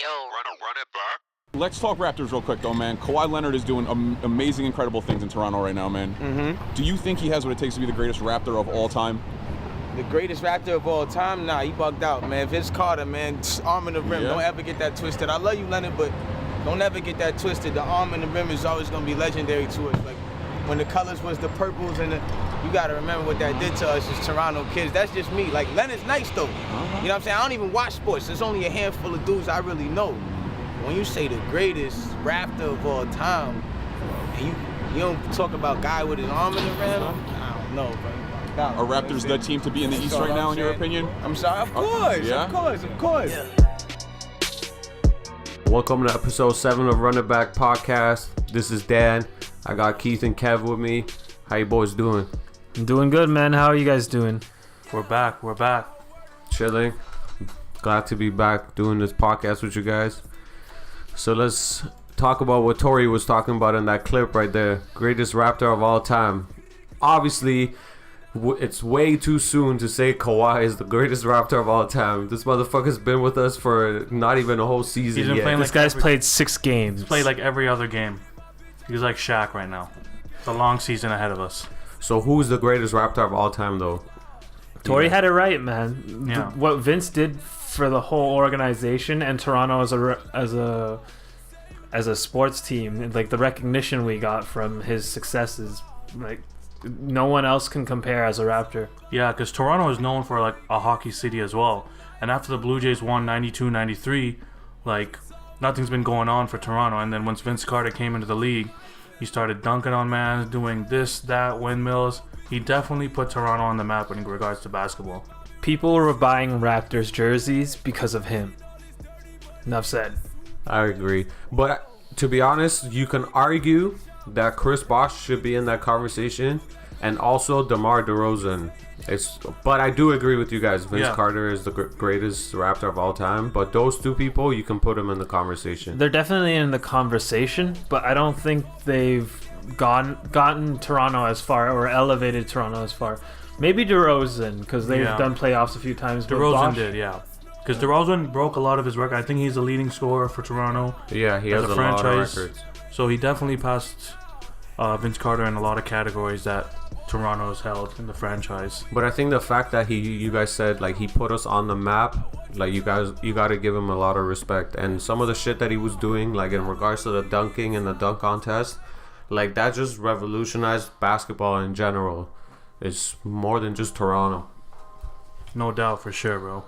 Run it back. Let's talk Raptors real quick, though, man. Kawhi Leonard is doing amazing, incredible things in Toronto right now, man. Mm-hmm. Do you think he has what it takes to be the greatest Raptor of all time? The greatest Raptor of all time? Nah, he bugged out, man. Vince Carter, man, arm in the rim. Yeah. Don't ever get that twisted. I love you, Leonard, but don't ever get that twisted. The arm in the rim is always going to be legendary to us. Like, when the colors was the purples and you got to remember what that did to us as Toronto kids. That's just me. Like, Leonard's nice, though. You know what I'm saying? I don't even watch sports. There's only a handful of dudes I really know. When you say the greatest Raptor of all time, and you don't talk about guy with his arm in the rim, I don't know, bro. Are Raptors the team to be in the East right now, in your opinion? I'm sorry, of course, Yeah? of course. Yeah. Welcome to episode 7 of Run It Back Podcast. This is Dan. I got Keith and Kev with me. How you boys doing? I'm doing good, man. How are you guys doing? We're back. Chilling. Glad to be back doing this podcast with you guys. So let's talk about what Tori was talking about in that clip right there. Greatest Raptor of all time. Obviously, it's way too soon to say Kawhi is the greatest Raptor of all time. This motherfucker's been with us for not even a whole season He's been yet. playing This guy's played 6 games. He's played like every other game. He's like Shaq right now. It's a long season ahead of us. So who's the greatest Raptor of all time, though? Tori had it right, man. Yeah. What Vince did for the whole organization and Toronto as a sports team, and like the recognition we got from his successes, like no one else can compare as a Raptor. Yeah, because Toronto is known for like a hockey city as well. And after the Blue Jays won 92-93, like nothing's been going on for Toronto. And then once Vince Carter came into the league, he started dunking on man, doing this, that, windmills. He definitely put Toronto on the map in regards to basketball. People were buying Raptors jerseys because of him. Enough said. I agree. But to be honest, you can argue that Chris Bosh should be in that conversation, and also DeMar DeRozan. But I do agree with you guys. Vince Carter is the greatest Raptor of all time. But those two people, you can put them in the conversation. They're definitely in the conversation, but I don't think they've gotten Toronto as far or elevated Toronto as far. Maybe DeRozan, because they've done playoffs a few times. DeRozan did, yeah. Because DeRozan broke a lot of his record. I think he's the leading scorer for Toronto. Yeah, he has a franchise. lot of records. So he definitely passed Vince Carter in a lot of categories that Toronto has held in the franchise. But I think the fact that you guys said like he put us on the map, like you got to give him a lot of respect. And some of the shit that he was doing, like in regards to the dunking and the dunk contest, like that just revolutionized basketball in general. It's more than just Toronto. No doubt, for sure, bro.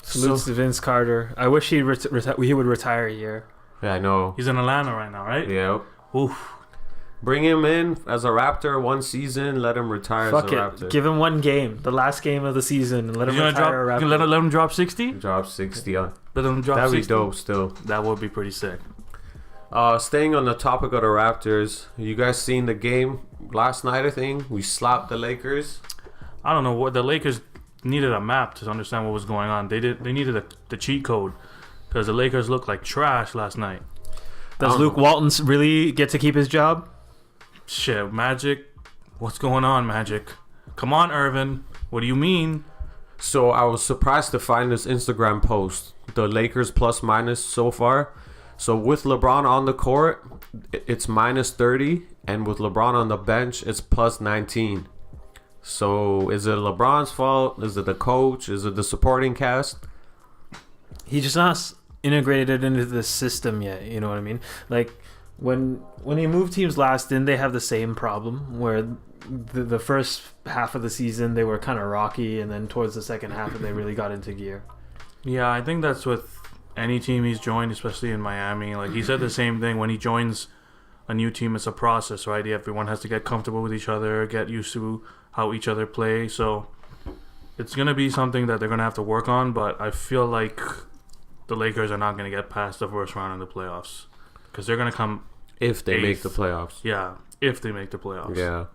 Salutes to Vince Carter. I wish he would retire a year. Yeah, I know. He's in Atlanta right now, right? Yeah. Oof. Bring him in as a Raptor one season. Let him retire Fuck as a it. Raptor. Give him one game, the last game of the season, and let him retire a Raptor. Let him drop 60? Drop 60 on. Let him drop That'd 60? be dope still. That would be pretty sick. Staying on the topic of the Raptors, you guys seen the game last night, I think? We slapped the Lakers. I don't know what the Lakers needed a map to understand what was going on. They needed the cheat code because the Lakers looked like trash last night. Does Luke Walton really get to keep his job? Shit, Magic. What's going on, Magic? Come on, Irvin. What do you mean? So I was surprised to find this Instagram post. The Lakers plus minus so far. So with LeBron on the court, it's minus 30. And with LeBron on the bench, it's plus 19. So is it LeBron's fault? Is it the coach? Is it the supporting cast? He's just not integrated into the system yet. You know what I mean? Like when he moved teams last, didn't they have the same problem where the first half of the season they were kind of rocky, and then towards the second half they really got into gear? Yeah, I think that's with any team he's joined, especially in Miami. Like he said the same thing when he joins a new team. It's a process, right? Everyone has to get comfortable with each other, get used to how each other play. So it's going to be something that they're going to have to work on, but I feel like the Lakers are not going to get past the first round of the playoffs because they're going to come if they eighth. make the playoffs. Yeah, if they make the playoffs. Yeah.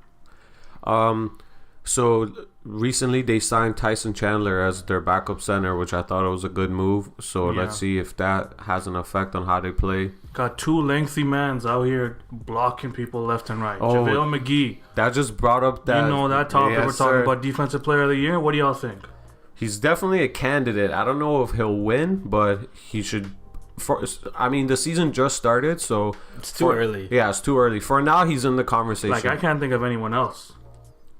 So recently they signed Tyson Chandler as their backup center, which I thought it was a good move. So let's see if that has an effect on how they play. Got two lengthy mans out here blocking people left and right. Oh, JaVale McGee. That just brought up that. You know that topic yes, we're talking sir. about, Defensive Player of the Year. What do y'all think? He's definitely a candidate. I don't know if he'll win, but he should I mean, the season just started, so It's too early. Yeah, it's too early. For now, he's in the conversation. Like, I can't think of anyone else.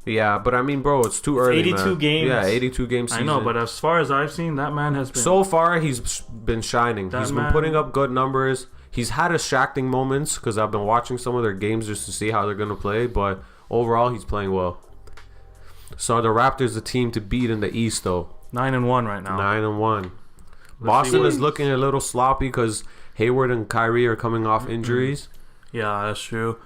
Yeah, but I mean, bro, it's too early. 82 man. games. Yeah, 82 game season. I know, but as far as I've seen, that man has been... So far, he's been shining. That He's been man- putting up good numbers. He's had his shacking moments because I've been watching some of their games just to see how they're going to play. But overall, he's playing well. So the Raptors, the team to beat in the East, though. 9-1 right now. 9-1. Let's Boston see is looking a little sloppy because Hayward and Kyrie are coming off injuries. Yeah, that's true.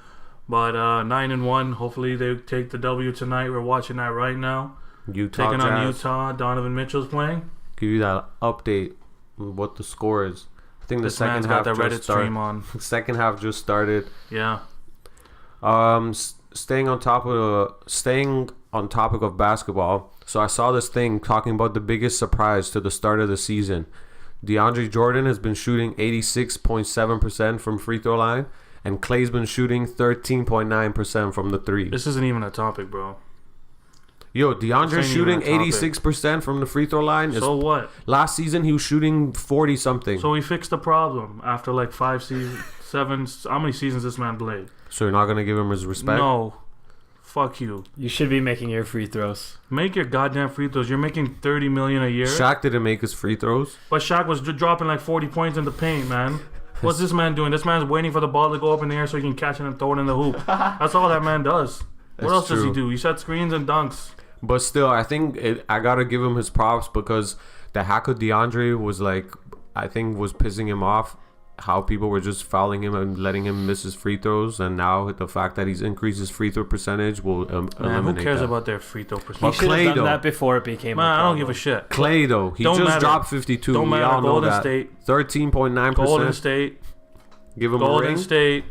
But 9-1. Hopefully they take the W tonight. We're watching that right now. Utah Taking Jazz. on Utah. Donovan Mitchell's playing. Give you that update on what the score is. I think the This second man's half got the Reddit just started. stream on. Second half just started. Yeah. Staying on topic of basketball. So I saw this thing talking about the biggest surprise to the start of the season. DeAndre Jordan has been shooting 86.7% from free throw line, and Clay's been shooting 13.9% from the three. This isn't even a topic, bro. Yo, This DeAndre ain't shooting even a topic. 86% from the free throw line. So what? Last season he was shooting 40 something. So we fixed the problem after like 5 seasons, 7. How many seasons this man played? So you're not gonna give him his respect? No. Fuck you. You should be making your free throws. Make your goddamn free throws. You're making $30 million a year. Shaq didn't make his free throws. But Shaq was dropping like 40 points in the paint, man. What's this man doing? This man's waiting for the ball to go up in the air so he can catch it and throw it in the hoop. That's all that man does. What That's else does he true. do? He set screens and dunks. But still, I think I gotta give him his props because the hack of DeAndre was like, I think was pissing him off. How people were just fouling him and letting him miss his free throws, and now the fact that he's increased his free throw percentage will Man, eliminate who cares that. about their free throw He But percentage? should Clay, have done though. that before it became Man, a I problem. don't give a shit. Clay though, he Don't just matter. dropped 52. Don't we matter. all know Golden that. State. 13.9%. Golden State. Give him a Golden ring. State.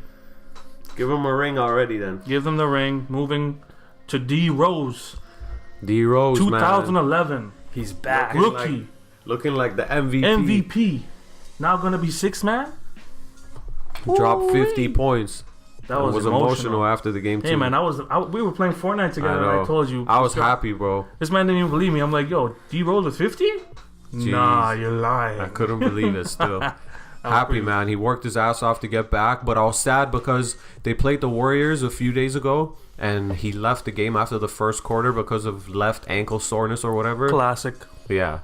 Give him a ring already then. Give them the ring. Moving to D Rose. D Rose, man. 2011. He's back. Rookie. Looking like the MVP. MVP. Now gonna be 6 man? Dropped 50 points. That It was emotional after the game too. Hey man, we were playing Fortnite together and I told you. I was happy, bro. This man didn't even believe me. I'm like, yo, D Rose with 50? Nah, you're lying. I couldn't believe it still. Happy, pretty- man. He worked his ass off to get back, but I was sad because they played the Warriors a few days ago, and he left the game after the first quarter because of left ankle soreness or whatever. Classic. Yeah.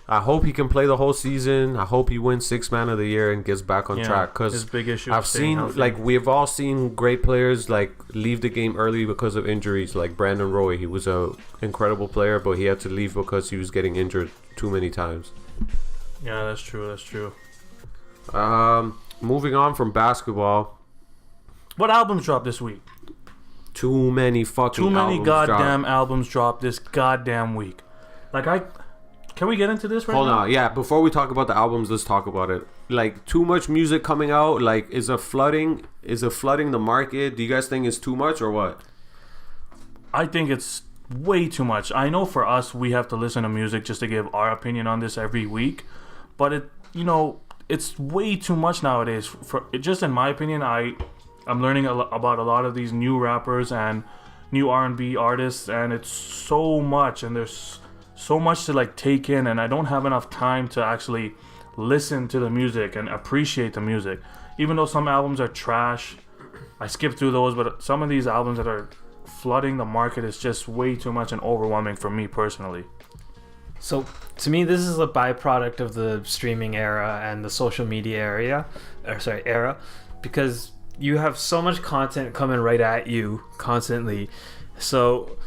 I hope he can play the whole season. I hope he wins 6 man of the year and gets back on Yeah, track. his Because big issue. I've is staying seen, healthy. like, we've all seen great players, like, leave the game early because of injuries. Like Brandon Roy. He was a incredible player, but he had to leave because he was getting injured too many times. Yeah, that's true. That's true. Moving on from basketball. What albums dropped this week? Too many fucking Too many albums goddamn dropped. albums dropped this goddamn week. Can we get into this right Hold now? on, yeah. Before we talk about the albums, let's talk about it. Like, too much music coming out. Like, is it flooding the market? Do you guys think it's too much or what? I think it's way too much. I know for us, we have to listen to music just to give our opinion on this every week, but it's way too much nowadays. Just in my opinion, I'm learning about a lot of these new rappers and new R&B artists, and it's so much, and there's so much to like take in, and I don't have enough time to actually listen to the music and appreciate the music. Even though some albums are trash, I skip through those, but some of these albums that are flooding the market is just way too much and overwhelming for me personally. So to me, this is a byproduct of the streaming era and the social media era, because you have so much content coming right at you constantly. So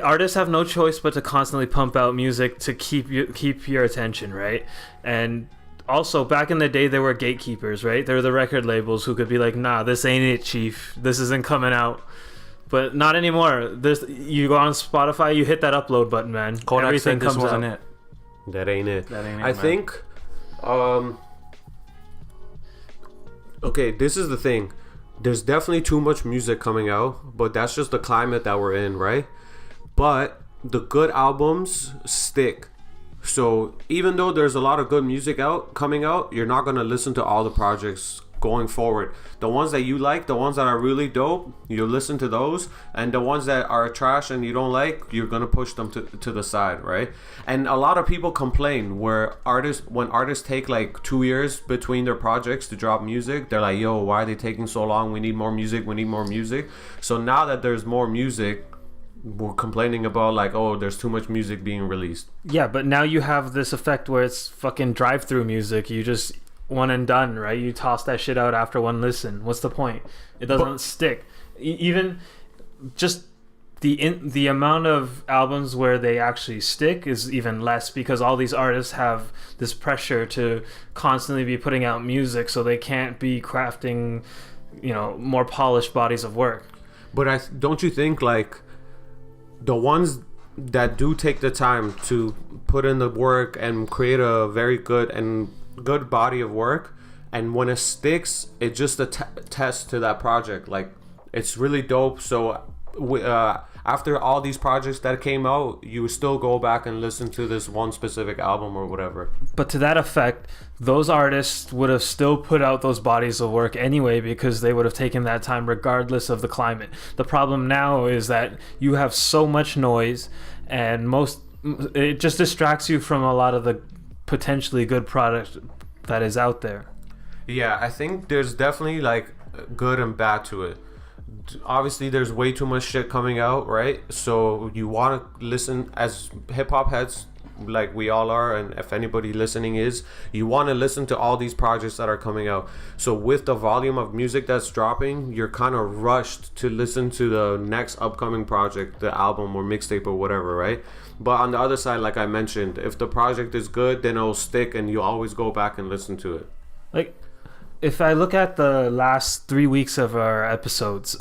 artists have no choice but to constantly pump out music to keep your attention, right? And also, back in the day, there were gatekeepers, right? There were the record labels who could be like, nah, this ain't it, chief. This isn't coming out. But not anymore. You go on Spotify, you hit that upload button, man. Kodak Everything said this comes wasn't out. it. That ain't it. That ain't it, I man. think. Okay, this is the thing. There's definitely too much music coming out, but that's just the climate that we're in, right? But the good albums stick. So even though there's a lot of good music coming out, you're not gonna listen to all the projects going forward. The ones that you like, the ones that are really dope, you listen to those, and the ones that are trash and you don't like, you're gonna push them to the side, right? And a lot of people complain when artists take like 2 years between their projects to drop music, they're like, yo, why are they taking so long? We need more music. So now that there's more music, we're complaining about like, oh, there's too much music being released. Yeah, but now you have this effect where it's fucking drive-through music. You just one and done, right? You toss that shit out after one listen. What's the point? It doesn't stick. Even just the amount of albums where they actually stick is even less, because all these artists have this pressure to constantly be putting out music, so they can't be crafting, more polished bodies of work. But don't you think like the ones that do take the time to put in the work and create a very good body of work, and when it sticks, it's just a test to that project, like it's really dope, so after all these projects that came out, you would still go back and listen to this one specific album or whatever. But to that effect, those artists would have still put out those bodies of work anyway, because they would have taken that time regardless of the climate. The problem now is that you have so much noise, and it just distracts you from a lot of the potentially good product that is out there. Yeah, I think there's definitely like good and bad to it. Obviously there's way too much shit coming out, right? So you want to listen, as hip-hop heads like we all are, and if anybody listening is, you want to listen to all these projects that are coming out. So with the volume of music that's dropping, you're kind of rushed to listen to the next upcoming project, the album or mixtape or whatever, right? But on the other side, like I mentioned, if the project is good, then it'll stick and you always go back and listen to it. Like, if I look at the last 3 weeks of our episodes,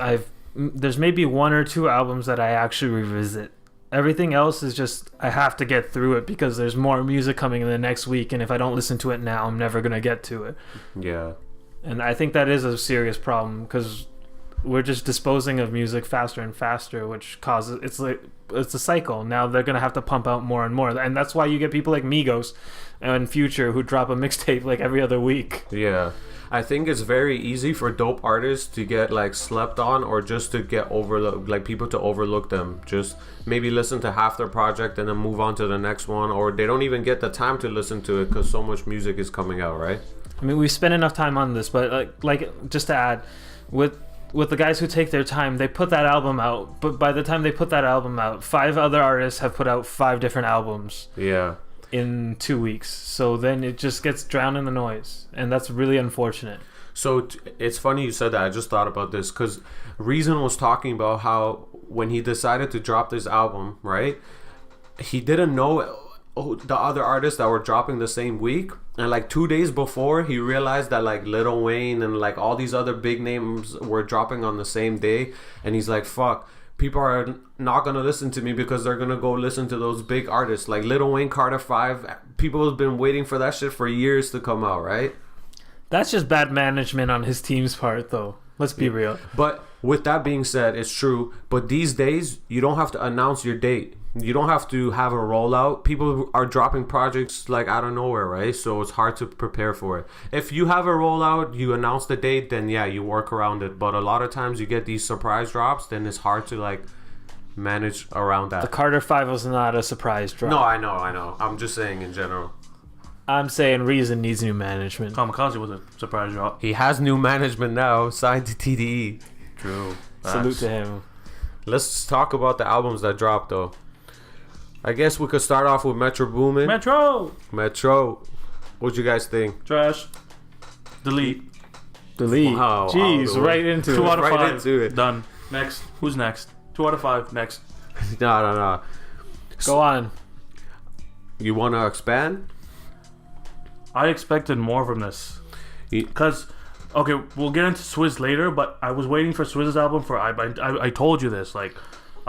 there's maybe 1 or 2 albums that I actually revisit. Everything else is just, I have to get through it because there's more music coming in the next week, and if I don't listen to it now, I'm never gonna get to it. Yeah. And I think that is a serious problem, because we're just disposing of music faster and faster, which causes, it's a cycle. Now they're gonna have to pump out more and more, and that's why you get people like Migos and Future who drop a mixtape like every other week. Yeah, I think it's very easy for dope artists to get like slept on, or just to get overlooked, like people to overlook them. Just maybe listen to half their project and then move on to the next one, or they don't even get the time to listen to it because so much music is coming out, right? I mean, we spent enough time on this, but like just to add, with the guys who take their time, they put that album out, but by the time they put that album out, 5 other artists have put out 5 different albums. Yeah. In 2 weeks, so then it just gets drowned in the noise, and that's really unfortunate. So it's funny you said that. I just thought about this because Reason was talking about how when he decided to drop this album, right, he didn't know the other artists that were dropping the same week, and like 2 days before he realized that like Lil Wayne and like all these other big names were dropping on the same day, and he's like, fuck, people are not gonna listen to me because they're gonna go listen to those big artists like Lil Wayne, Carter 5. People have been waiting for that shit for years to come out, right? That's just bad management on his team's part, though. Let's be real. But with that being said, it's true. But these days, you don't have to announce your date. You don't have to have a rollout. People are dropping projects like out of nowhere, right? So it's hard to prepare for it. If you have a rollout, you announce the date, then yeah, you work around it. But a lot of times you get these surprise drops, then it's hard to like manage around that. The Carter 5 was not a surprise drop. No, I know. I'm just saying in general. I'm saying Reason needs new management. Kamikaze was a surprise drop. He has new management now, signed to TDE. True. Salute to him. Let's talk about the albums that dropped though. I guess we could start off with Metro Boomin. Metro. What'd you guys think? Trash. Delete. Wow, Jeez, right into it. 2 out of 5. Right into it. Done. Next. Who's next? 2 out of 5. Next. No. Go on. You want to expand? I expected more from this. Because, okay, we'll get into Swizz later, but I was waiting for Swizz's album for... I told you this, like...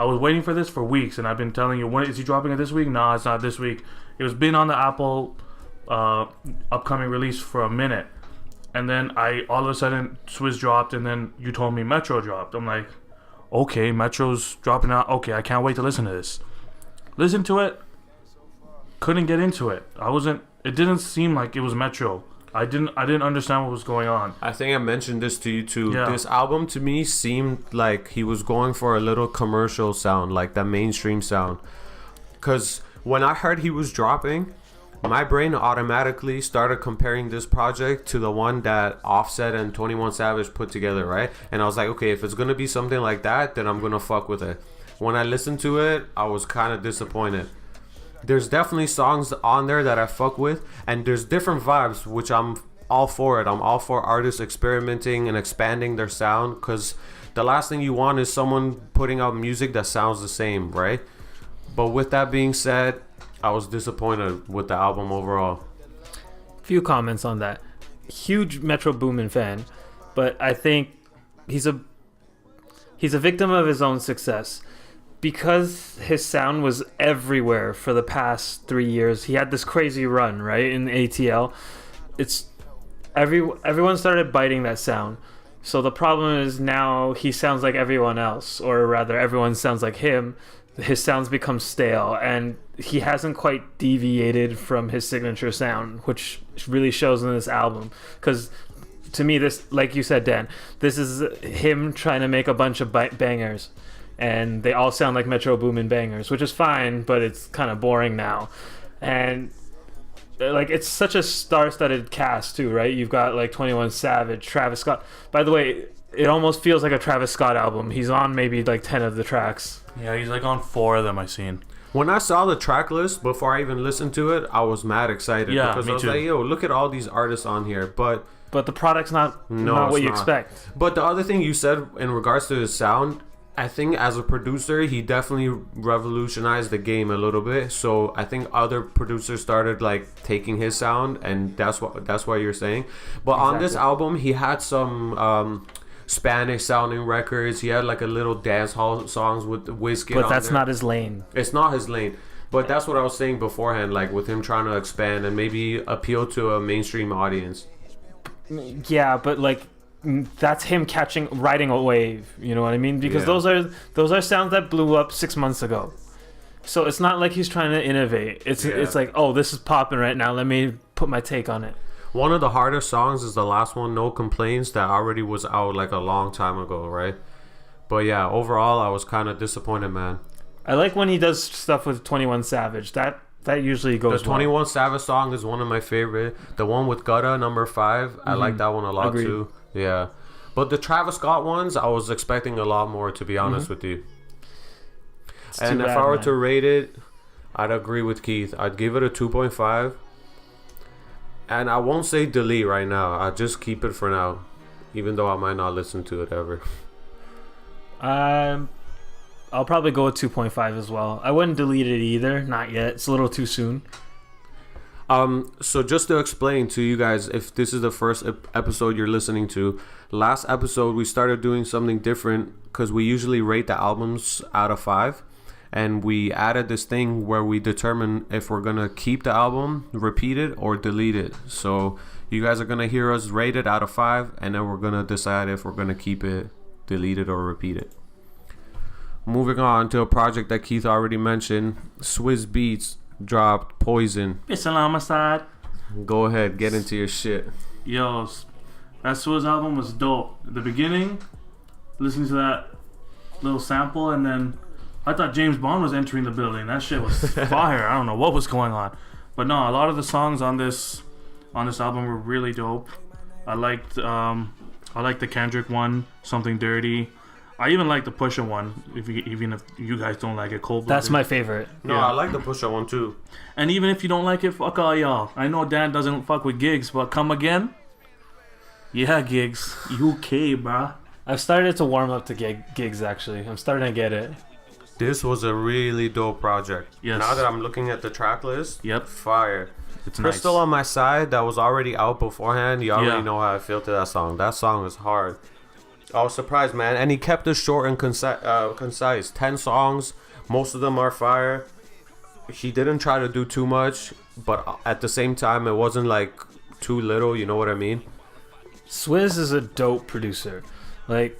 I was waiting for this for weeks, and I've been telling you, when is he dropping it this week? Nah, it's not this week. It was been on the Apple upcoming release for a minute, and then all of a sudden Swizz dropped, and then you told me Metro dropped. I'm like, okay, Metro's dropping out. Okay, I can't wait to listen to this. Listen to it. Couldn't get into it. It didn't seem like it was Metro. I didn't understand what was going on. I think I mentioned this to you too. Yeah. This album to me seemed like he was going for a little commercial sound, like that mainstream sound. Because when I heard he was dropping, my brain automatically started comparing this project to the one that Offset and 21 Savage put together, right? And I was like, okay, if it's gonna be something like that, then I'm gonna fuck with it. When I listened to it, I was kind of disappointed. There's definitely songs on there that I fuck with, and there's different vibes, which I'm all for it. I'm all for artists experimenting and expanding their sound, because the last thing you want is someone putting out music that sounds the same, right? But with that being said, I was disappointed with the album overall. Few comments on that. Huge Metro Boomin fan, but I think he's a victim of his own success. Because his sound was everywhere for the past 3 years, he had this crazy run, right, in ATL. Everyone started biting that sound. So the problem is now he sounds like everyone else, or rather everyone sounds like him. His sounds become stale, and he hasn't quite deviated from his signature sound, which really shows in this album. Because to me, this, like you said, Dan, this is him trying to make a bunch of bangers. And they all sound like Metro Boomin bangers, which is fine, but it's kind of boring now. And like, it's such a star-studded cast too, right? You've got like 21 Savage, Travis Scott. By the way, it almost feels like a Travis Scott album. He's on maybe like 10 of the tracks. Yeah, he's like on 4 of them I seen. When I saw the track list before I even listened to it, I was mad excited. Yeah, because me I was too. like, yo, look at all these artists on here. But the product's not it's what you not. expect. But the other thing you said in regards to his sound, I think as a producer, he definitely revolutionized the game a little bit. So I think other producers started like taking his sound, and that's why you're saying. But on this album, he had some Spanish sounding records. He had like a little dance hall songs with Wizkid. But that's not his lane. It's not his lane. But that's what I was saying beforehand, like with him trying to expand and maybe appeal to a mainstream audience. Yeah, but like, that's him riding a wave, you know what I mean? Because those are sounds that blew up 6 months ago. So it's not like he's trying to innovate. It's like, oh, this is popping right now, let me put my take on it. One of the hardest songs is the last one, No Complaints, that already was out like a long time ago, right? But yeah, overall I was kind of disappointed, man. I like when he does stuff with 21 Savage. That usually goes The 21 Savage song is one of my favorite. The one with Gutta, number 5, I like that one a lot. Agreed. Too. Yeah. But the Travis Scott ones, I was expecting a lot more, to be honest with you. And if I were to rate it, I'd agree with Keith. I'd give it a 2.5. And I won't say delete right now. I'll just keep it for now, even though I might not listen to it ever. I'll probably go with 2.5 as well. I wouldn't delete it either. Not yet. It's a little too soon. So just to explain to you guys, if this is the first episode you're listening to, last episode we started doing something different because we usually rate the albums out of 5, and we added this thing where we determine if we're gonna keep the album, repeat it, or delete it. So you guys are gonna hear us rate it out of 5, and then we're gonna decide if we're gonna keep it, delete it, or repeat it. Moving on to a project that Keith already mentioned, Swizz Beatz dropped Poison. It's an homicide. Go ahead, get into your shit. Yo, that Swizz album was dope. At the beginning, listening to that little sample, and then I thought James Bond was entering the building. That shit was fire. I don't know what was going on, but no, a lot of the songs on this album were really dope. I liked the Kendrick one, Something Dirty. I even like the Pusha one, even if you guys don't like it. Cold-blooded. That's my favorite. No, yeah. I like the Pusha one too. And even if you don't like it, fuck all y'all. I know Dan doesn't fuck with Gigs, but come again? Yeah, Gigs. UK, bruh. I've started to warm up to Gigs, actually. I'm starting to get it. This was a really dope project. Yes. Now that I'm looking at the track list, yep, fire. It's Crystal nice. On My Side, that was already out beforehand. You already know how I feel to that song. That song is hard. I was surprised, man. And he kept it short and concise. 10 songs. Most of them are fire. He didn't try to do too much, but at the same time, it wasn't like too little. You know what I mean? Swizz is a dope producer. Like,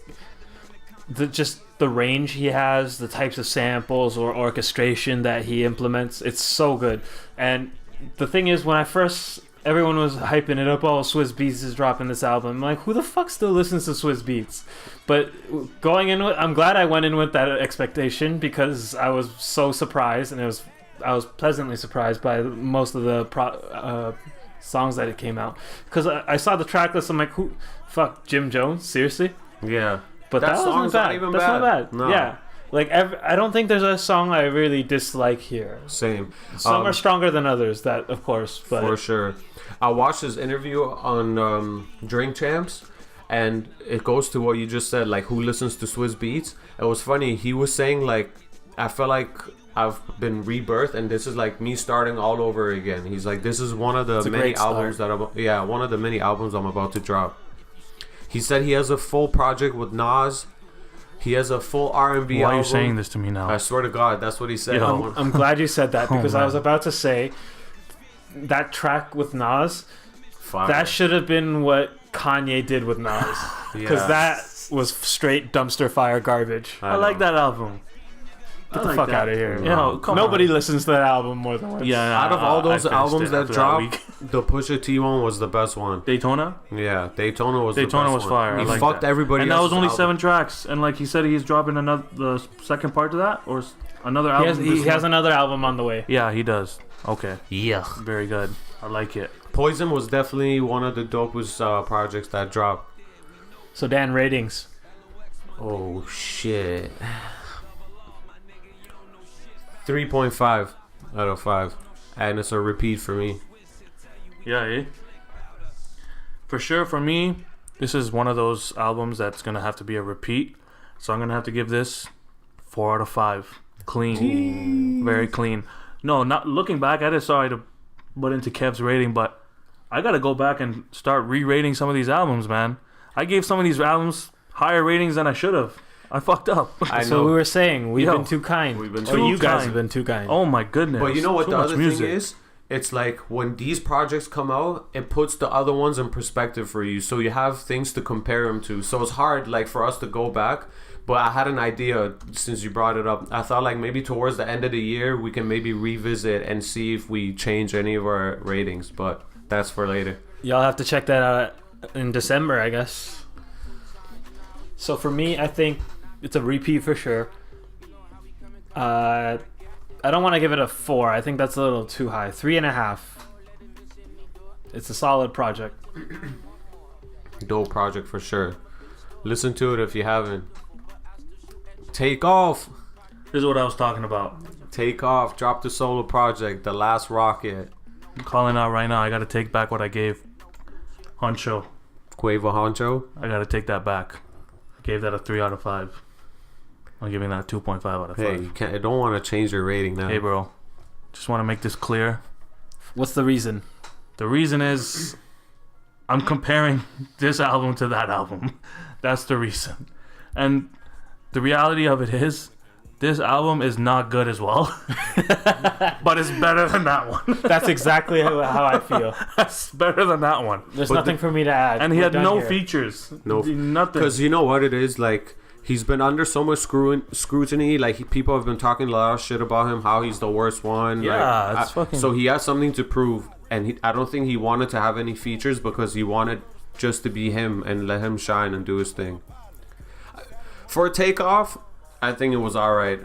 the range he has, the types of samples or orchestration that he implements, it's so good. And the thing is, when I first everyone was hyping it up. Oh, Swizz Beatz is dropping this album. I'm like, who the fuck still listens to Swizz Beatz? But going in with, I'm glad I went in with that expectation because I was so surprised, and I was pleasantly surprised by most of the songs that it came out. Because I saw the track list, I'm like, who? Fuck, Jim Jones? Seriously? Yeah. But that wasn't bad. That's not bad. No. Yeah. Like, I don't think there's a song I really dislike here. Same. Some are stronger than others, that of course. But for sure. I watched his interview on Drink Champs, and it goes to what you just said, like who listens to Swizz Beatz. It was funny. He was saying like, I feel like I've been rebirthed, and this is like me starting all over again. He's like, this is one of the many albums one of the many albums I'm about to drop. He said he has a full project with Nas. He has a full R&B album. Why are you saying this to me now? I swear to God, that's what he said. I'm glad you said that because I man. was about to say that track with Nas, Fire. that should have been what Kanye did with Nas, because that was straight dumpster fire garbage. I like that album. Get the fuck out of here. Yo, come Nobody on. listens to that album more than once. Yeah, Out of all those I finished albums it that after dropped, week. the Pusha T one was the best one. Daytona Yeah, Daytona was the best was one. fire. I He like fucked that. everybody and that was else's only album. 7 tracks. And like he said, he's dropping the second part to that, or another album. He has another album on the way. Yeah, he does. Okay, Yeah. very good. I like it. Poison was definitely one of the dopest projects that dropped. So Dan, ratings. Oh shit. 3.5 out of 5, and it's a repeat for me. Yeah, for sure. For me, this is one of those albums that's gonna have to be a repeat. So I'm gonna have to give this 4 out of 5. Clean, very clean. No, not looking back at it. Sorry to butt into Kev's rating, but I gotta go back and start re-rating some of these albums, man. I gave some of these albums higher ratings than I should have. I fucked up. I So know. we were saying we've been too kind. We've been Or too you guys kind. have been too kind. Oh my goodness. But you know what Too the much other music. thing is? It's like when these projects come out, it puts the other ones in perspective for you. So you have things to compare them to. So it's hard like for us to go back. But I had an idea since you brought it up. I thought like maybe towards the end of the year, we can maybe revisit and see if we change any of our ratings. But that's for later. Y'all have to check that out in December, I guess. So for me, I think it's a repeat for sure. I don't want to give it a 4. I think that's a little too high. 3.5. It's a solid project. Dope project for sure. Listen to it if you haven't. Take Off. This is what I was talking about. Take Off. Drop the solo project. The Last Rocket. I'm calling out right now. I gotta take back what I gave Honcho. Quavo Honcho. I gotta take that back. I gave that a 3 out of 5. I'm giving that a 2.5 out of 5. Hey, you can't. I don't want to change your rating now. Hey, bro. Just want to make this clear. What's the reason? The reason is I'm comparing this album to that album. That's the reason. And the reality of it is this album is not good as well. But it's better than that one. That's exactly how I feel. That's better than that one. There's But nothing for me to add. And he We're had done no here. features. No, Nothing. because you know what it is like. He's been under so much scrutiny. Like people have been talking a lot of shit about him, how he's the worst one. Yeah, like, it's fucking. So he has something to prove, and I don't think he wanted to have any features because he wanted just to be him and let him shine and do his thing. For Takeoff, I think it was alright.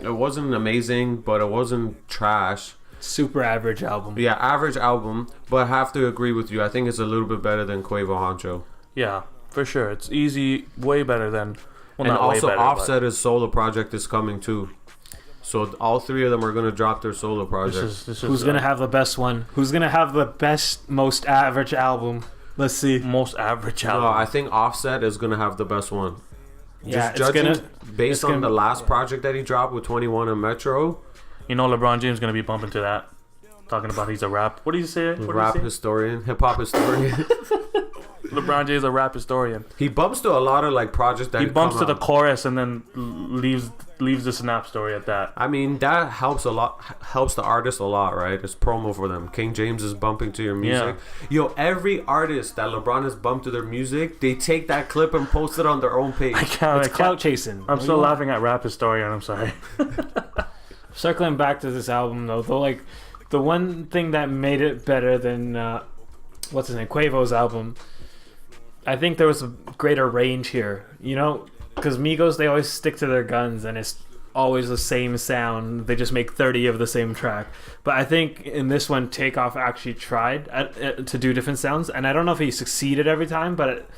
It wasn't amazing, but it wasn't trash. Super average album. Yeah, average album, but I have to agree with you. I think it's a little bit better than Quavo Honcho. Yeah, for sure. It's easy, way better than. Well, And not also way better, Offset, his solo project is coming too. So all 3 of them are gonna drop their solo but projects. this is Who's gonna have the best one? Who's gonna have the best, most average album? Let's see. most average No, album? I think Offset is gonna have the best one. Yeah, Just judging it's based on gonna- the last project that he dropped with 21 and Metro. You know LeBron James gonna be bumping to that. Talking about he's a rap. What do you say? What Rap do you say? historian, hip hop historian. LeBron James is a rap historian. He bumps to a lot of like projects that He bumps come to the out. chorus and then leaves the snap story at that. I mean that helps a lot, helps the artist a lot, right? It's promo for them. King James is bumping to your music. Yo, every artist that LeBron has bumped to their music, they take that clip and post it on their own page. It's clout chasing. I'm still laughing at rap historian. I'm sorry. Circling back to this album though, like the one thing that made it better than what's his name, Quavo's album, I think there was a greater range here. You know, because Migos, they always stick to their guns, and it's always the same sound. They just make 30 of the same track. But I think in this one, Takeoff actually tried to do different sounds, and I don't know if he succeeded every time, but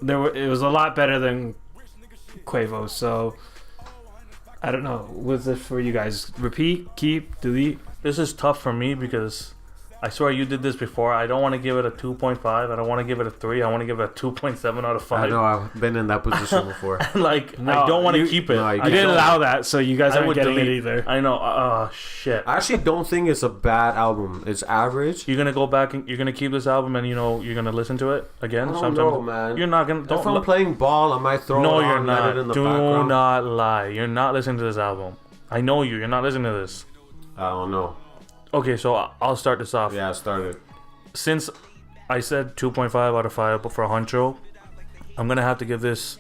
it was a lot better than Quavo. So I don't know. What's it for you guys? Repeat, keep, delete? This is tough for me because I swear you did this before. I don't want to give it a 2.5. I don't want to give it a 3. I want to give it a 2.7 out of 5. I know, I've been in that position before. Like, No, I don't want to you- keep it. No, you I didn't don't. allow that, so you guys I aren't would getting it delete. either. I know. Shit. I actually don't think it's a bad album. It's average. You're gonna go back and you're gonna keep this album, and you're gonna listen to it again. I don't sometime. know, man. You're not gonna. Don't If I'm look. playing ball, I might throw No, it you're on, let not. it in the Do background. not lie. You're not listening to this album. I know you. You're not listening to this. I don't know. Okay, so I'll start this off. Yeah, I started. Since I said 2.5 out of 5 for Huncho, I'm gonna have to give this.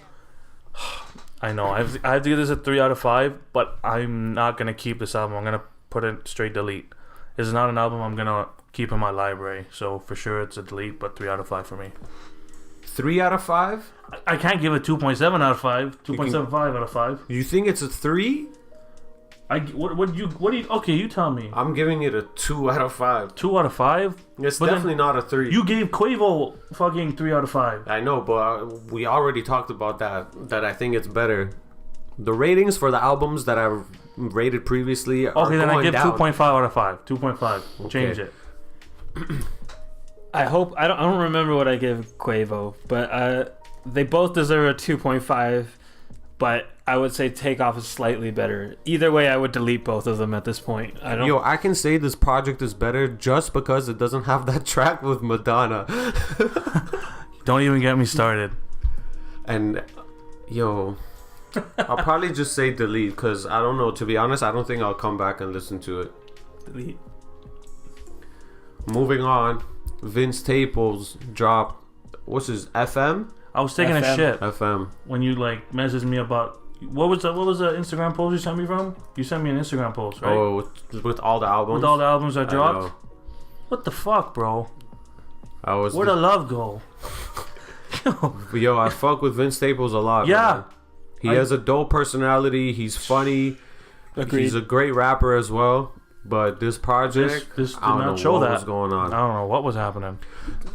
I know I have to give this a 3 out of 5, but I'm not gonna keep this album. I'm gonna put it straight delete. This is not an album I'm gonna keep in my library, so for sure it's a delete. But 3 out of 5 for me. 3 out of 5? I can't give it 2.7 out of 5. 2.75 out of 5. You think it's a 3? What do you? Okay, you tell me. I'm giving it a 2 out of 5. 2 out of 5. It's But then definitely not a 3. You gave Quavo fucking 3 out of 5. I know, but we already talked about that. That I think it's better. The ratings for the albums that I've rated previously are Okay, then I going give down. 2.5 out of 5. 2.5. Change it. I hope I don't remember what I gave Quavo, but they both deserve a 2.5. But I would say Takeoff is slightly better. Either way, I would delete both of them at this point. Yo, I can say this project is better just because it doesn't have that track with Madonna. Don't even get me started. And yo, I'll probably just say delete because I don't know. To be honest, I don't think I'll come back and listen to it. delete. Moving on, Vince Staples dropped. What's his FM? I was taking a FM. shit FM. when you like messaged me about what was the Instagram post you sent me from? You sent me an Instagram post, right? Oh, with all the albums. With all the albums that I dropped. know. What the fuck, bro? I was. Where'd the love go? Yo, I fuck with Vince Staples a lot. Yeah. Man. He has a dope personality. He's funny. Agreed. He's a great rapper as well. But this project, This did I don't not know show what that. was going I on. don't know what was happening.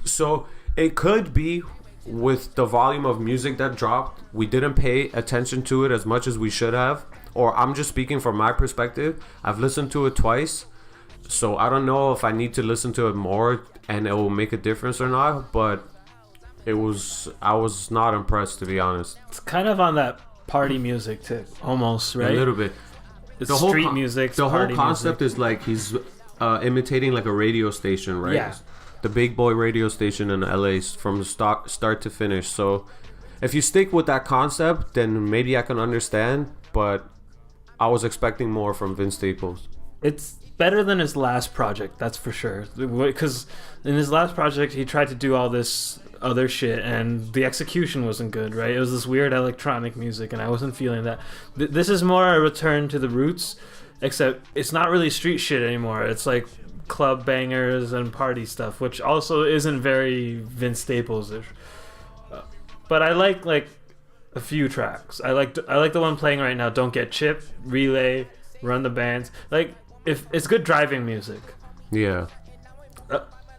So it could be with the volume of music that dropped, we didn't pay attention to it as much as we should have. Or I'm just speaking from my perspective. I've listened to it twice, so I don't know if I need to listen to it more and it will make a difference or not. But I was not impressed, to be honest. It's kind of on that party music tip, almost, right? A little bit. It's The whole street music. The whole party concept music. is like he's imitating like a radio station, right? Yeah. The big boy radio station in LA from the start to finish. So if you stick with that concept, then maybe I can understand. But I was expecting more from Vince Staples. It's better than his last project, that's for sure. Because in his last project, he tried to do all this other shit, and the execution wasn't good, right? It was this weird electronic music, and I wasn't feeling that. This is more a return to the roots, except it's not really street shit anymore. It's like club bangers and party stuff, which also isn't very Vince Staples-ish. But I like a few tracks. I like the one playing right now, Don't Get Chipped, Relay, Run the Bands. Like, if it's good driving music. Yeah.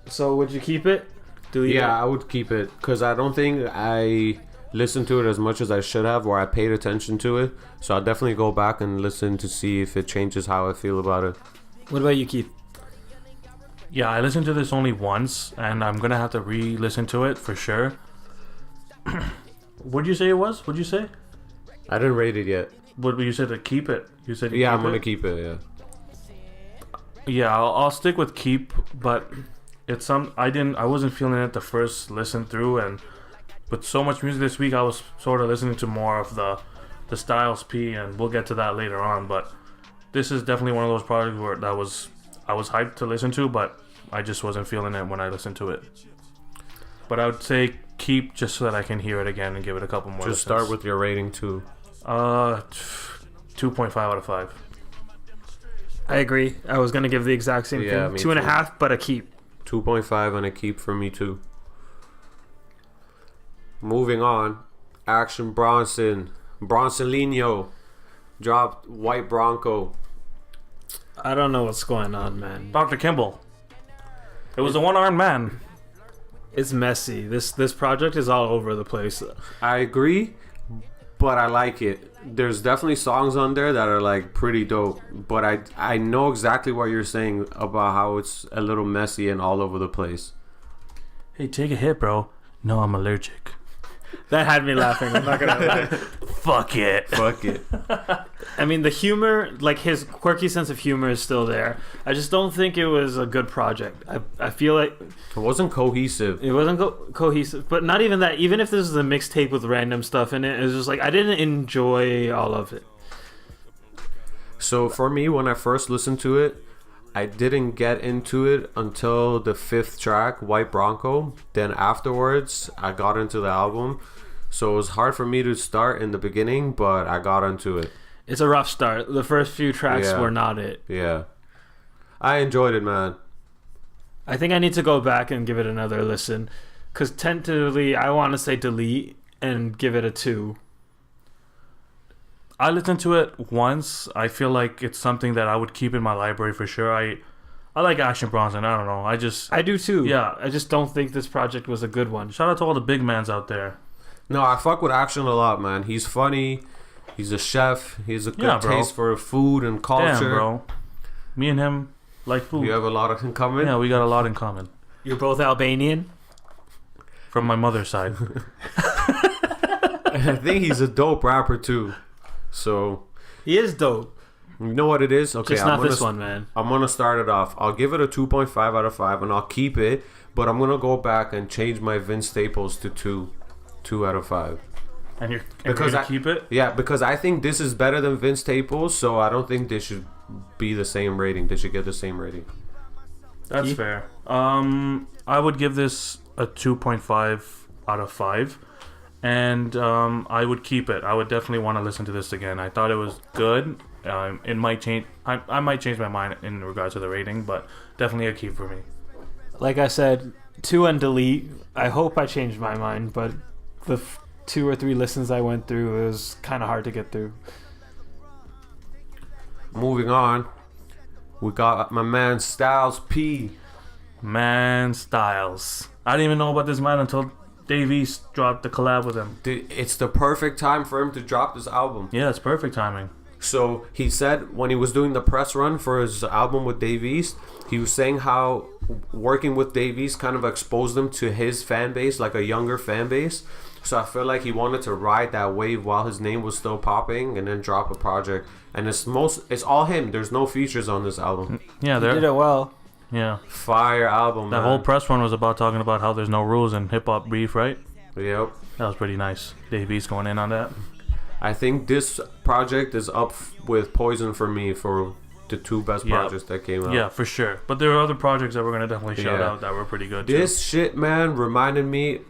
So would you keep it? Delete Yeah, it? I would keep it because I don't think I listened to it as much as I should have, or I paid attention to it. So I'll definitely go back and listen to see if it changes how I feel about it. What about you, Keith? Yeah, I listened to this only once, and I'm gonna have to re-listen to it for sure. What'd you say it was? What'd you say? I didn't rate it yet. What you said to keep it? You said Yeah, keep I'm gonna it? keep it. Yeah. Yeah, I'll stick with keep, but it's I wasn't feeling it the first listen through, and with so much music this week, I was sort of listening to more of the Styles P, and we'll get to that later on. But this is definitely one of those projects where I was hyped to listen to, but I just wasn't feeling it when I listened to it. But I would say keep just so that I can hear it again and give it a couple more. Just listens. start with your rating too. 2.5 out of 5. I agree. I was gonna give the exact same Yeah, thing. me 2.5, too. but a keep. 2.5 and a keep for me too. Moving on, Action Bronsolinho dropped White Bronco. I don't know what's going on, man. Dr. Kimball. It was a one-armed man. It's messy. This project is all over the place. I agree, but I like it. There's definitely songs on there that are like pretty dope, but I know exactly what you're saying about how it's a little messy and all over the place. Hey, take a hit, bro. No, I'm allergic. That had me laughing. I'm not gonna lie. Fuck it. Fuck it. I mean, the humor, like his quirky sense of humor, is still there. I just don't think it was a good project. I feel like It wasn't cohesive. it wasn't cohesive. But not even that. Even if this is a mixtape with random stuff in it, it was just like I didn't enjoy all of it. So for me, when I first listened to it, I didn't get into it until the 5th track, White Bronco. Then afterwards, I got into the album. So it was hard for me to start in the beginning, but I got into it. It's a rough start. The first few tracks Yeah. were not it. Yeah. I enjoyed it, man. I think I need to go back and give it another listen. Because tentatively, I want to say delete and give it a 2. I listened to it once. I feel like it's something that I would keep in my library for sure. I like Action Bronson. I don't know. I do too. Yeah. I just don't think this project was a good one. Shout out to all the big mans out there. No, I fuck with Action a lot, man. He's funny. He's a chef. He has a good Yeah, bro. taste for food and culture. Damn, bro. Me and him like food. You have a lot in common. Yeah, we got a lot in common. You're both Albanian? From my mother's side. I think he's a dope rapper too. So He is dope. you know what it is? Okay, Just not this one, man. I'm gonna start it off. I'll give it a 2.5 out of 5, and I'll keep it. But I'm gonna go back and change my Vince Staples to 2 out of 5. And you're Because gonna I- keep it? Yeah, because I think this is better than Vince Staples, so I don't think they should be the same rating. They should get the same rating. That's Keith? fair. I would give this a 2.5 out of 5. And I would keep it. I would definitely want to listen to this again. I thought it was good. It might change. I might change my mind in regards to the rating, but definitely a keep for me. Like I said, 2 and delete. I hope I changed my mind, but the 2 or 3 listens I went through, it was kind of hard to get through. Moving on, we got my man Styles P. Man Styles. I didn't even know about this man until Dave East dropped the collab with him. It's the perfect time for him to drop this album. Yeah, it's perfect timing. So he said when he was doing the press run for his album with Dave East, he was saying how working with Dave East kind of exposed him to his fan base, like a younger fan base. So I feel like he wanted to ride that wave while his name was still popping, and then drop a project. And it's all him. There's no features on this album. Yeah, He did there. it well. Yeah, Fire album, that man. whole press run was about talking about how there's no rules in hip hop beef, right? Yep. That was pretty nice. Dave East going in on that. I think this project is up with Poison for me for the 2 best Yeah. projects that came out. Yeah, for sure. But there are other projects that we're gonna definitely shout Yeah. out that were pretty good. This shit, man, reminded me.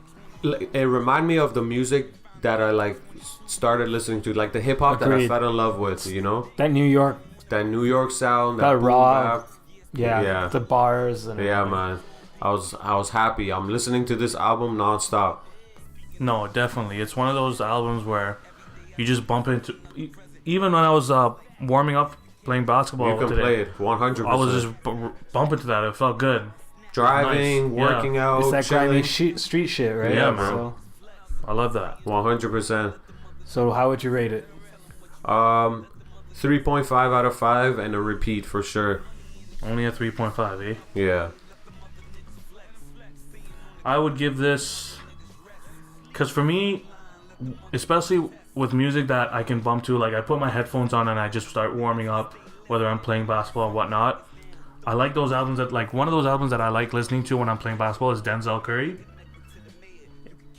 It reminded me of the music that I like started listening to, like the hip hop that I Agreed. fell in love with. You know, That New York, that New York sound, that That boom raw- bap. yeah, Yeah. the bars. And Yeah, everything. man. I was happy. I'm listening to this album nonstop. No, definitely. It's one of those albums where you just bump into. Even when I was warming up playing basketball You can today, play it 100%. I was just bumping to that. It felt good. driving, nice. Yeah. working out, It's that grimy chilling. street shit, right? Yeah, man. So, I love that. 100%. so how would you rate it? 3.5 out of 5 and a repeat for sure. Only a 3.5, eh? Yeah. I would give this, because for me, especially with music that I can bump to, like I put my headphones on and I just start warming up, whether I'm playing basketball or whatnot. I like those albums that, like, one of those albums that I like listening to when I'm playing basketball is Denzel Curry.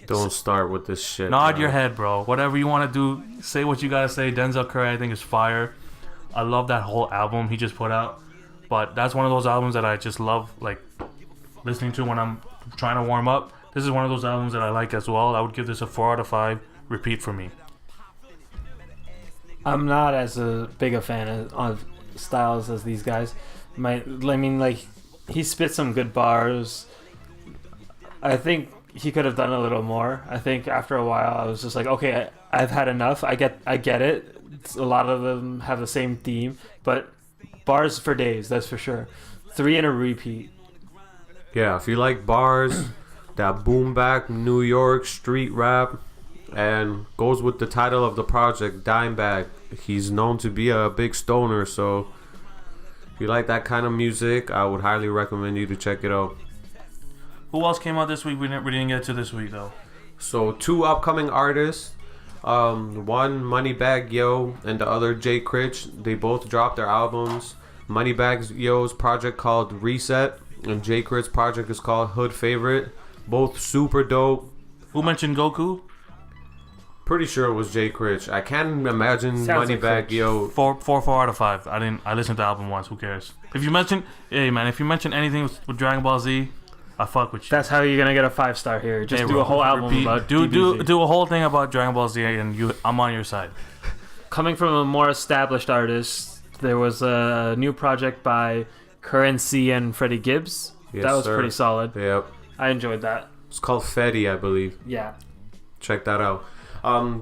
Don't start with this shit. Nod man. your head, bro. Whatever you want to do, say what you gotta say. Denzel Curry, I think, is fire. I love that whole album he just put out. But that's one of those albums that I just love, like, listening to when I'm trying to warm up. This is one of those albums that I like as well. I would give this a 4 out of 5. Repeat for me. I'm not as big a fan of Styles as these guys. I mean, like, he spit some good bars. I think he could have done a little more. I think after a while, I was just like, okay, I've had enough. I get it. A lot of them have the same theme, but bars for days, that's for sure. 3 in a repeat. Yeah, if you like bars, that boom back New York street rap, and goes with the title of the project, Dime Bag. He's known to be a big stoner, so if you like that kind of music, I would highly recommend you to check it out. Who else came out this week? We didn't get to this week though. So 2 upcoming artists, one Moneybagg Yo and the other Jay Critch. They both dropped their albums. Moneybagg Yo's project called Reset, and Jay Critch's project is called Hood Favorite. Both super dope. Who mentioned Goku? Pretty sure it was Jay Critch. I can't imagine Sounds like Moneybagg Critch. Yo. 4 out of 5. I listened to the album once. Who cares? If you mention anything with Dragon Ball Z, I fuck with you. That's how you're gonna get a 5-star here. Just Hey, do bro, a whole album repeat. about do DBZ. a whole thing about Dragon Ball Z, and I'm on your side. Coming from a more established artist, there was a new project by Currency and Freddie Gibbs. Yes, that was sir. pretty solid. Yep. I enjoyed that. It's called Fetty, I believe. Yeah. Check that out.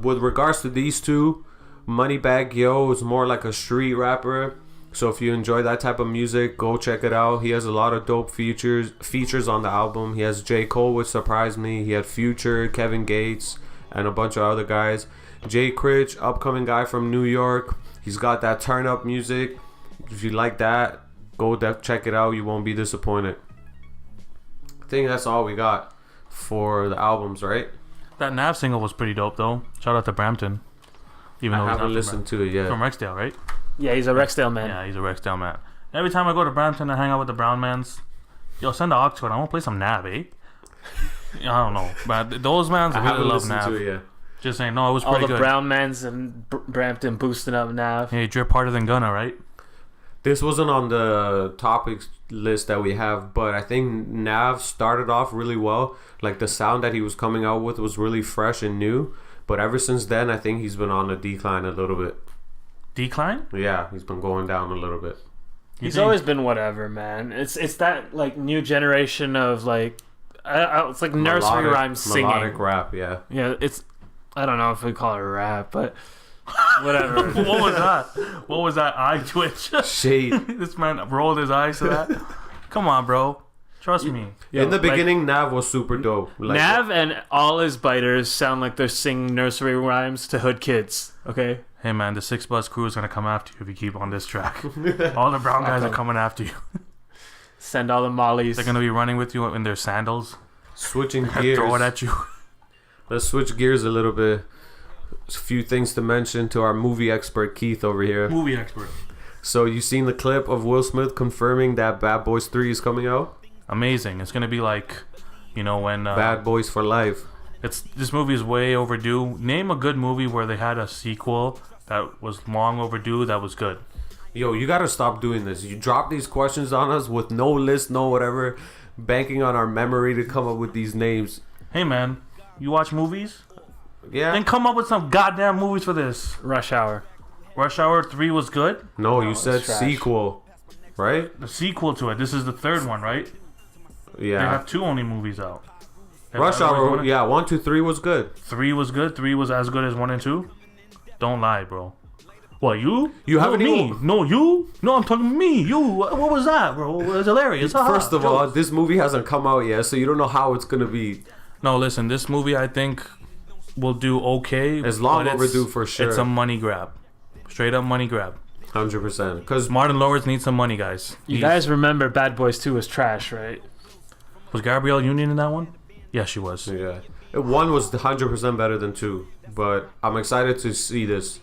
With regards to these two, Moneybagg Yo is more like a street rapper. So if you enjoy that type of music, go check it out. He has a lot of dope features on the album. He has J. Cole, which surprised me. He had Future, Kevin Gates, and a bunch of other guys. Jay Critch, upcoming guy from New York. He's got that turn up music. If you like that, go check it out. You won't be disappointed. I think that's all we got for the albums, right? That Nav single was pretty dope though. Shout out to Brampton. Even though I he's haven't not listened to it yet. from Rexdale, right? Yeah, he's a Rexdale man. Yeah, he's a Rexdale man. Every time I go to Brampton and hang out with the Brown Mans, yo, send the aux code. I want to play some Nav, eh? I don't know, but those mans I really haven't love listened Nav. to it yet. Just saying, no, it was All pretty the good. Brown Mans and Brampton boosting up Nav. Hey, drip harder than Gunna, right? This wasn't on the topics list that we have, but I think Nav started off really well. Like the sound that he was coming out with was really fresh and new. But ever since then, I think he's been on a decline a little bit. Decline? Yeah, he's been going down a little bit. He's always been whatever, man. It's that like new generation of like, it's like nursery rhyme singing. Melodic rap, yeah. Yeah, it's. I don't know if we call it rap, but whatever. What was that? What was that eye twitch? Shade. This man rolled his eyes to that. Come on, bro. Trust me. In the like, beginning, Nav was super dope. Like, Nav and all his biters sound like they're singing nursery rhymes to hood kids. Okay. Hey, man, the 6 Bus crew is going to come after you if you keep on this track. All the brown guys are coming after you. Send all the mollies. They're going to be running with you in their sandals. switching Throw gears. it at you. Let's switch gears a little bit. A few things to mention to our movie expert Keith over here. Movie expert. So you seen the clip of Will Smith confirming that Bad Boys 3 is coming out? Amazing. It's going to be like, you know, when... Bad Boys for life. This movie is way overdue. Name a good movie where they had a sequel that was long overdue that was good. Yo, you gotta stop doing this. You drop these questions on us with no list, no whatever, banking on our memory to come up with these names. Hey, man, you watch movies? Yeah? Then come up with some goddamn movies for this. Rush Hour. Rush Hour 3 was good. No, No, you said it's trash. sequel, right? The sequel to it. This is the third one, right? They Yeah. have 2 only movies out. They have Rush Bad Boys Hour, 1 and- yeah, 1, 2, 3 was good. 3 was good. 3 was as good as 1 and 2. Don't lie, bro. What, you? You No, haven't me. even- No, you? No, I'm talking me. You. What was that, bro? It was hilarious. Haha. First of all, Jokes. this movie hasn't come out yet, so you don't know how it's gonna be. No, listen. This movie, I think, will do okay. It's long but overdue for sure. It's a money grab. Straight up money grab. 100%. Because Martin Lawrence needs some money, guys. You guys remember Bad Boys 2 was trash, right? Was Gabrielle Union in that one? Yes, she was. yeah, 1 was 100% better than 2, but I'm excited to see this.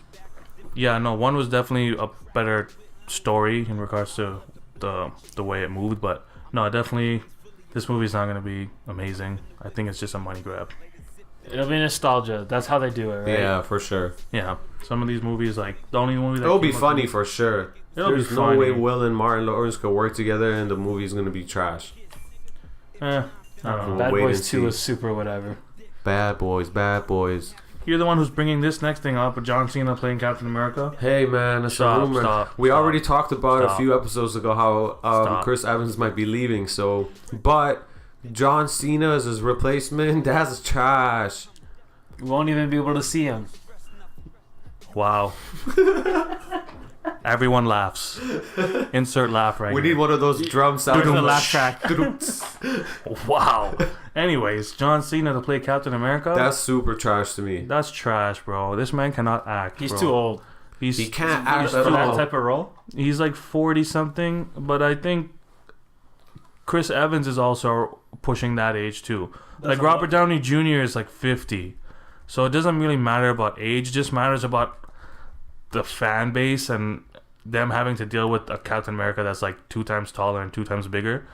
Yeah, no, 1 was definitely a better story in regards to the way it moved, but no, definitely this movie's not gonna be amazing. I think it's just a money grab. It'll be nostalgia. That's how they do it, right? Yeah, for sure. Yeah, some of these movies, like the only movie that It'll be came out funny to- for sure. It'll be There's no funny. way Will and Martin Lawrence could work together and the movie's gonna be trash. I don't know. Bad Wait Boys and 2 see. was super whatever. Bad Boys, Bad Boys. You're the one who's bringing this next thing up with John Cena playing Captain America. Hey man, it's a rumor. We already talked about a few episodes ago how Chris Evans might be leaving. So, but John Cena as his replacement, that's trash. We won't even be able to see him. Wow. Everyone laughs. Insert laugh right We here. need one of those drum sounds. The laugh track. Wow. Anyways, John Cena to play Captain America. That's super trash to me. That's trash, bro. This man cannot act. He's bro. too old. He can't act For at that all. type of role. He's like 40 something, but I think Chris Evans is also pushing that age too. Like Robert Downey Jr. is like 50. So it doesn't really matter about age, it just matters about the fan base and them having to deal with a Captain America that's like 2 times taller and 2 times bigger.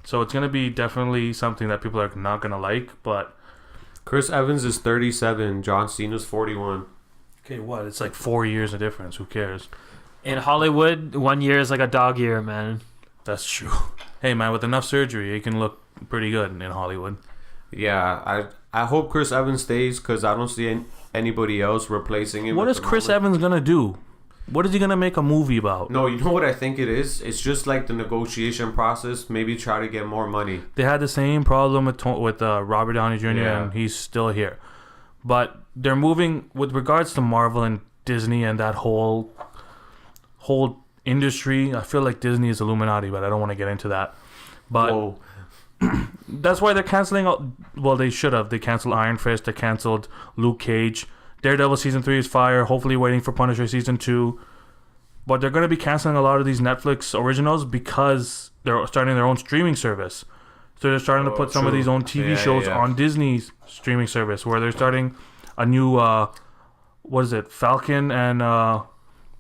So it's going to be definitely something that people are not going to like, but Chris Evans is 37, John Cena's 41. okay, what? It's like 4 years of difference. Who cares? In Hollywood, 1 year is like a dog year, man. That's true. Hey man, with enough surgery, you can look pretty good in Hollywood. Yeah, I hope Chris Evans stays because I don't see anybody else replacing him. What is Chris Evans going to do? What is he going to make a movie about? No, you know what I think it is? It's just like the negotiation process. Maybe try to get more money. They had the same problem with Robert Downey Jr. and he's still here. But they're moving with regards to Marvel and Disney and that whole industry. I feel like Disney is Illuminati, but I don't want to get into that. But that's why they're canceling. Well, they should have. They canceled Iron Fist. They canceled Luke Cage. Daredevil season 3 is fire. Hopefully waiting for Punisher season 2. But they're going to be canceling a lot of these Netflix originals because they're starting their own streaming service. So they're starting to put some of these own TV shows on Disney's streaming service, where they're starting a new what is it, Falcon and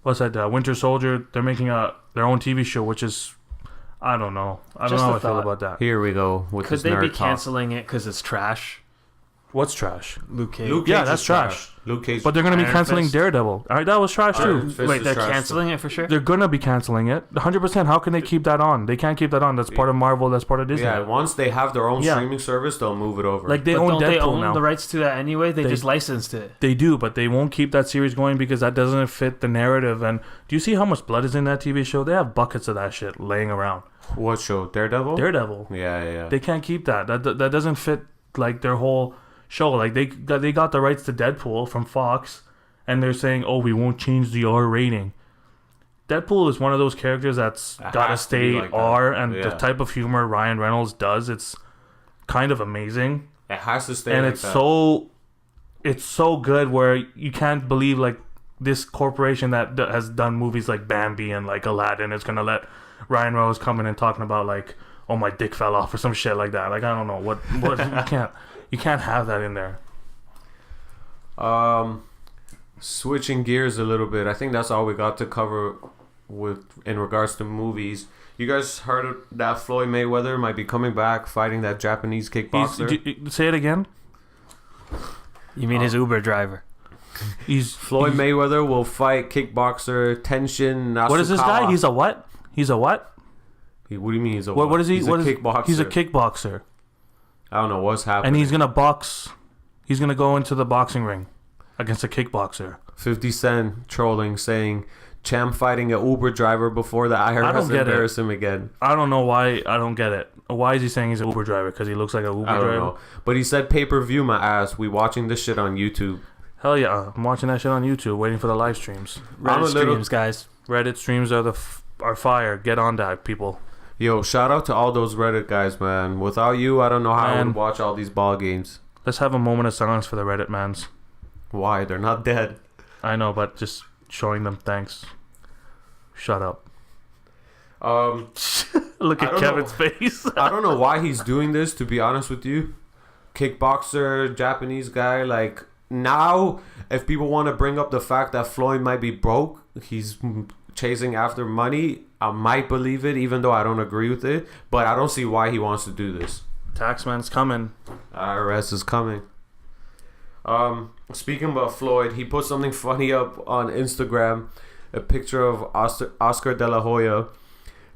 what's that, Winter Soldier. They're making their own TV show, which is, I don't know. I don't know how I feel about that. Here we go with Could this they nerd be talk. canceling it because it's trash? What's trash? Luke Cage. Luke Yeah, Cage that's is trash. Luke Cage. But they're going to be Iron canceling Fist. Daredevil. All right, that was trash Iron too. Fist Wait, is they're trash, canceling it for sure? They're going to be canceling it. 100%. How can they keep that on? They can't keep that on. That's part of Marvel. That's part of Disney. Yeah, once they have their own streaming service, they'll move it over. Like they But own don't Deadpool they own now. the rights to that anyway? They just licensed it. They do, but they won't keep that series going because that doesn't fit the narrative. And do you see how much blood is in that TV show? They have buckets of that shit laying around. What show? Daredevil? Daredevil. Yeah. They can't keep that. That doesn't fit like their whole show. Like they got the rights to Deadpool from Fox, and they're saying, "Oh, we won't change the R rating." Deadpool is one of those characters that's gotta stay like R, and the type of humor Ryan Reynolds does, it's kind of amazing. It has to stay And like it's that. it's so good where you can't believe like this corporation that has done movies like Bambi and like Aladdin is gonna let Ryan Reynolds come in and talking about like, oh, my dick fell off or some shit like that. Like, I don't know what you can't have that in there. Switching gears a little bit, I think that's all we got to cover in regards to movies. You guys heard that Floyd Mayweather might be coming back fighting that Japanese kickboxer? Say it again. You mean his Uber driver? Floyd Mayweather will fight kickboxer Tenshin Nasukawa. What is this guy? He's a what? He's a what? What do you mean he's a what? What is he? He's what a is kickboxer. He's a kickboxer. I don't know what's happening. And he's gonna box. He's gonna go into the boxing ring against a kickboxer. 50 Cent trolling saying Champ fighting an Uber driver before the IRS embarrass him again. I don't know why. I don't get it. Why is he saying he's an Uber driver? Because he looks like an Uber driver? I don't know. But he said pay-per-view my ass. We watching this shit on YouTube. Hell yeah. I'm watching that shit on YouTube, waiting for the live streams. Reddit streams, guys. Reddit streams are fire. Get on that, people. Yo, shout out to all those Reddit guys, man. Without you, I don't know how I would watch all these ball games. Let's have a moment of silence for the Reddit mans. Why? They're not dead. I know, but just showing them thanks. Shut up. Look at Kevin's face. I don't know why he's doing this, to be honest with you. Kickboxer, Japanese guy. Like, now, if people want to bring up the fact that Floyd might be broke, he's chasing after money, I might believe it, even though I don't agree with it. But I don't see why he wants to do this. Taxman's coming. IRS is coming. Speaking about Floyd, he put something funny up on Instagram, a picture of Oscar De La Hoya,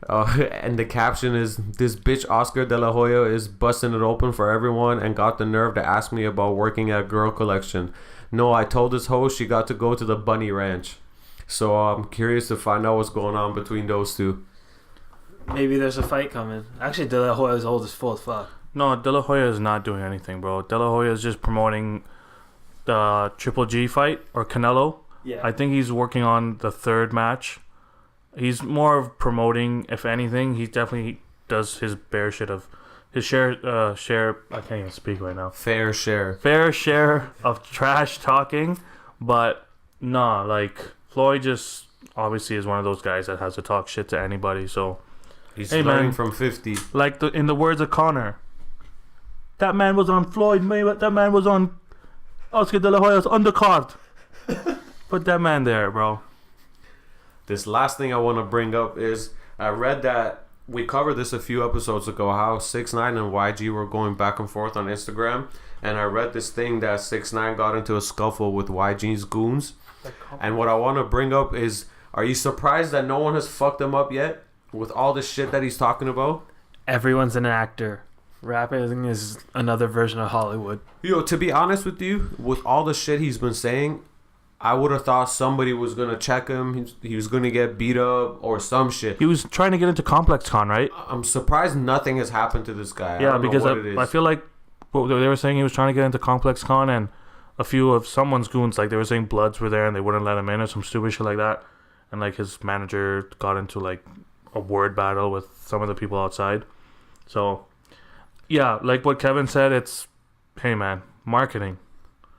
and the caption is, "This bitch Oscar De La Hoya is busting it open for everyone and got the nerve to ask me about working at Girl Collection. No, I told his host she got to go to the Bunny Ranch. So I'm curious to find out what's going on between those two. Maybe there's a fight coming. Actually, De La Hoya is old as full as fuck. No, De La Hoya is not doing anything, bro. De La Hoya is just promoting the Triple G fight or Canelo. Yeah. I think he's working on the third match. He's more of promoting, if anything. He definitely does his fair share I can't even speak right now. Fair share Of trash talking, but nah, like Floyd just obviously is one of those guys that has to talk shit to anybody. So he's hey, learning man, from 50. like in the words of Connor, that man was on Floyd Mayweather. That man was on Oscar De La Hoya's undercard. Put that man there, bro. This last thing I want to bring up is I read that we covered this a few episodes ago, how 6ix9ine and YG were going back and forth on Instagram, and I read this thing that 6ix9ine got into a scuffle with YG's goons. And what I want to bring up is, are you surprised that no one has fucked him up yet with all the shit that he's talking about? Everyone's an actor. Rapping is another version of Hollywood. Yo, to be honest with you, with all the shit he's been saying, I would have thought somebody was going to check him. He was going to get beat up or some shit. He was trying to get into Complex Con, right? I'm surprised nothing has happened to this guy. Yeah, because I feel like what they were saying, he was trying to get into Complex Con, and a few of someone's goons, like they were saying Bloods were there and they wouldn't let him in or some stupid shit like that. And like his manager got into like a word battle with some of the people outside. So yeah, like what Kevin said, it's, hey man, marketing.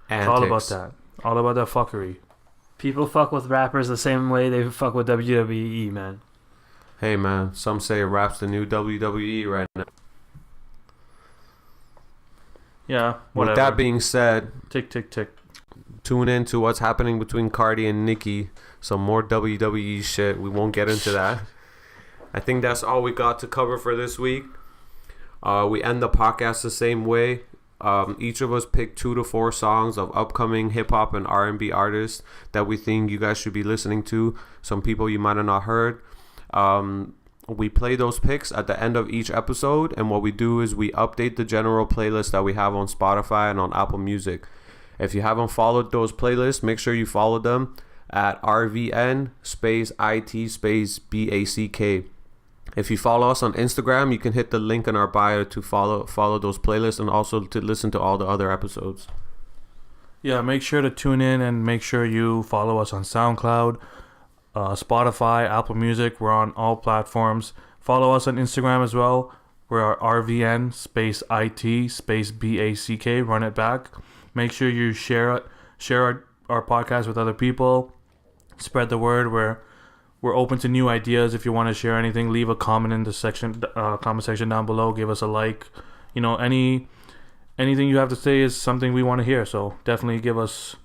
It's all about that. All about that fuckery. People fuck with rappers the same way they fuck with WWE, man. Hey man, some say rap's the new WWE right now. Yeah, whatever. With that being said, tick, tick, tick. Tune in to what's happening between Cardi and Nicki. Some more WWE shit. We won't get into that. I think that's all we got to cover for this week. We end the podcast the same way. Each of us picked 2 to 4 songs of upcoming hip-hop and R&B artists that we think you guys should be listening to. Some people you might have not heard. We play those picks at the end of each episode, and what we do is we update the general playlist that we have on Spotify and on Apple Music. If you haven't followed those playlists, make sure you follow them at RVN space IT space BACK. If you follow us on Instagram, you can hit the link in our bio to follow those playlists and also to listen to all the other episodes. Yeah, make sure to tune in and make sure you follow us on SoundCloud, Spotify, Apple Music. We're on all platforms. Follow us on Instagram as well. We're RVN space IT space BACK. Run it back. Make sure you share our podcast with other people. Spread the word. We're open to new ideas. If you want to share anything, leave a comment in the comment section down below. Give us a like. You know, anything you have to say is something we want to hear. So definitely give us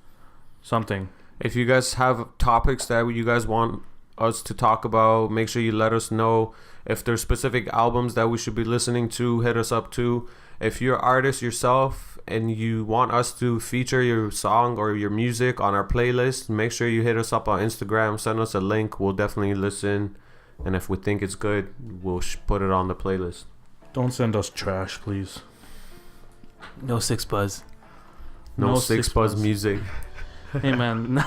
something. If you guys have topics that you guys want us to talk about, make sure you let us know. If there's specific albums that we should be listening to, hit us up too. If you're an artist yourself and you want us to feature your song or your music on our playlist, make sure you hit us up on Instagram. Send us a link. We'll definitely listen. And if we think it's good, we'll put it on the playlist. Don't send us trash, please. No 6ix9ine. No 6ix9ine music. Hey, man.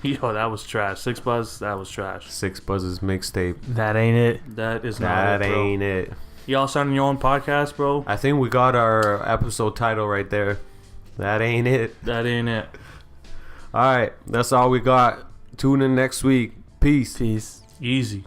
Yo, that was trash. 6ix9ine, that was trash. 6ix9ine's mixtape. That ain't it. That is not That it, bro. ain't it. Y'all starting your own podcast, bro? I think we got our episode title right there. That ain't it. That ain't it. All right, that's all we got. Tune in next week. Peace. Peace. Easy.